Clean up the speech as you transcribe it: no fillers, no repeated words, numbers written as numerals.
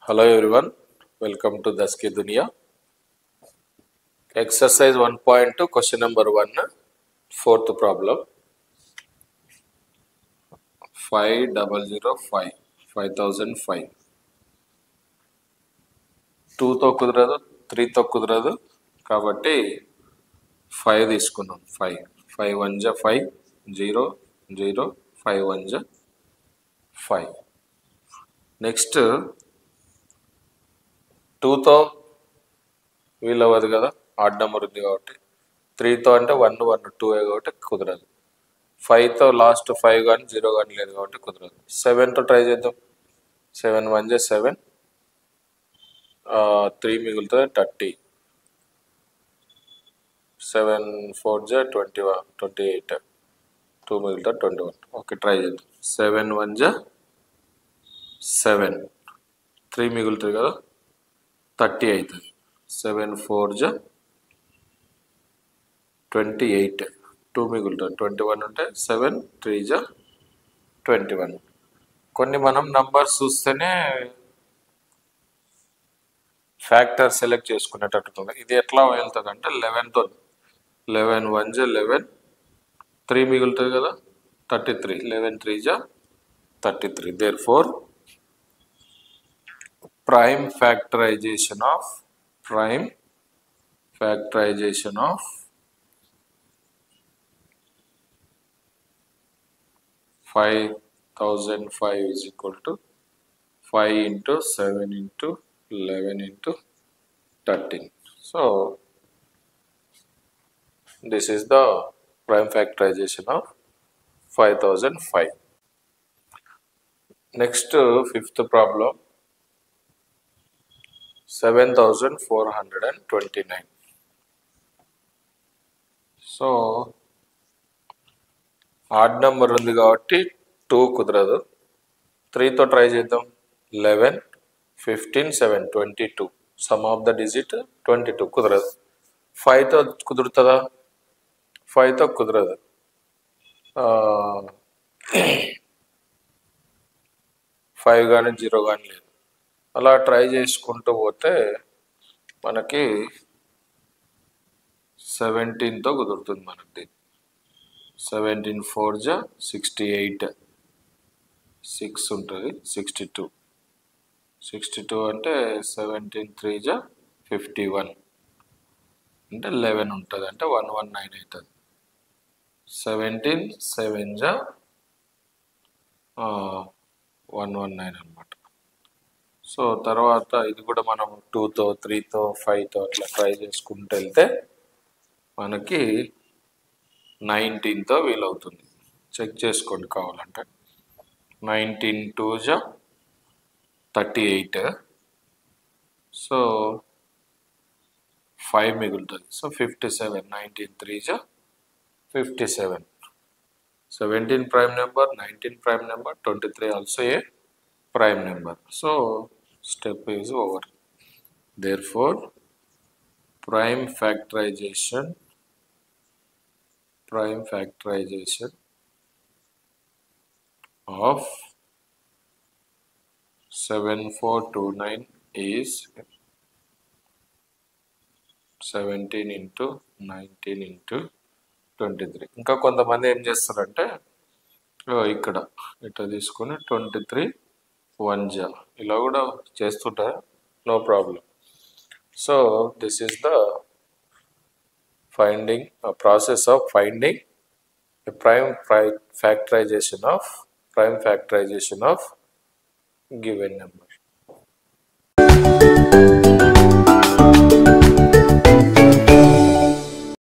Hello everyone, welcome to Daski Dunia. Exercise 1.2, question number 1, fourth problem. 5005, 5005. 2 తో కుదరదు, 3 తో కుదరదు కాబట్టి 5 తీసుకున్నాం. 5 5 1 జ 5 0 0 5 1 జ 5. నెక్స్ట్ 2 తో వీలవ్వదు కదా, ఆడ్ నెంబర్ ఉంది కాబట్టి. 3 తో అంటే 1 1 2 కాబట్టి కుదరదు. 5 తో లాస్ట్ 5 కానీ 0 కానీ లేదు కాబట్టి కుదరదు. 7 తో ట్రై చేద్దాం. 7 1 జ 7, 3 మిగులుతుంది 30, 7 4 జ 21 28, 2 మిగులుతుంది 21. ఓకే, ట్రై చేద్దాం. 7 1 జ 7, 3 మిగులుతుంది కదా 30 అవుతుంది. 7 4 జ 28, 2 మిగులుతుంది 21 ఉంటే 7 3 జ 21. కొన్ని మనం నంబర్స్ చూస్తేనే ఫ్యాక్టర్ సెలెక్ట్ చేసుకునేటట్టు. ఇది ఎట్లా వెళ్తుంది అంటే 11తో 11 1 జ 11, 3 మిగులుతుంది కదా 33, 11 3 జ 33. Therefore prime factorization of 5005 is equal to 5 into 7 into 11 into 13. So this is the prime factorization of 5005. Next, fifth problem, 7429. So odd number ఉంది కాబట్టి 2 కుదరదు. 3 తో ట్రై చేద్దాం. 11 15 7 22, సమ్ ఆఫ్ ద డిజిట్ 22 కుదరదు. 5 తో కుదురుతుందా? 5 తో కుదరదు. 5 కానీ 0 కానీ లేదు. అలా ట్రై చేసుకుంటూ పోతే మనకి 17 తో కుదురుతుంది. మనకి 17 4 జ 68, 6 ఉంటుంది 62, 62 అంటే 17 3 జ 51 అంటే 11 ఉంటుంది అంటే 119 అవుతుంది. 17 7 జ 119 అన్నమాట. సో తర్వాత ఇది కూడా మనం 2 తో 3 తో 5 తో అట్లా ట్రై చేసుకుంటూ వెళ్తే మనకి 19 తో వీలవుతుంది. చెక్ చేసుకోండి కావాలంటే. 19 2 జ 38, సో 5 మిగులుతుంది. సో 57, 19 3 జ 57. 17 prime number, 19 prime number, 23 also a prime number. So step is over. Therefore prime factorization of 7429 is 17 into 19 into 23. ఇంకా కొంతమంది ఏం చేస్తారంటే ఇక్కడ ఇట్లా తీసుకొని 23 1 జ ఇలా కూడా చేస్తుంటారు, no problem. So this is the process of finding a prime factorization of given number.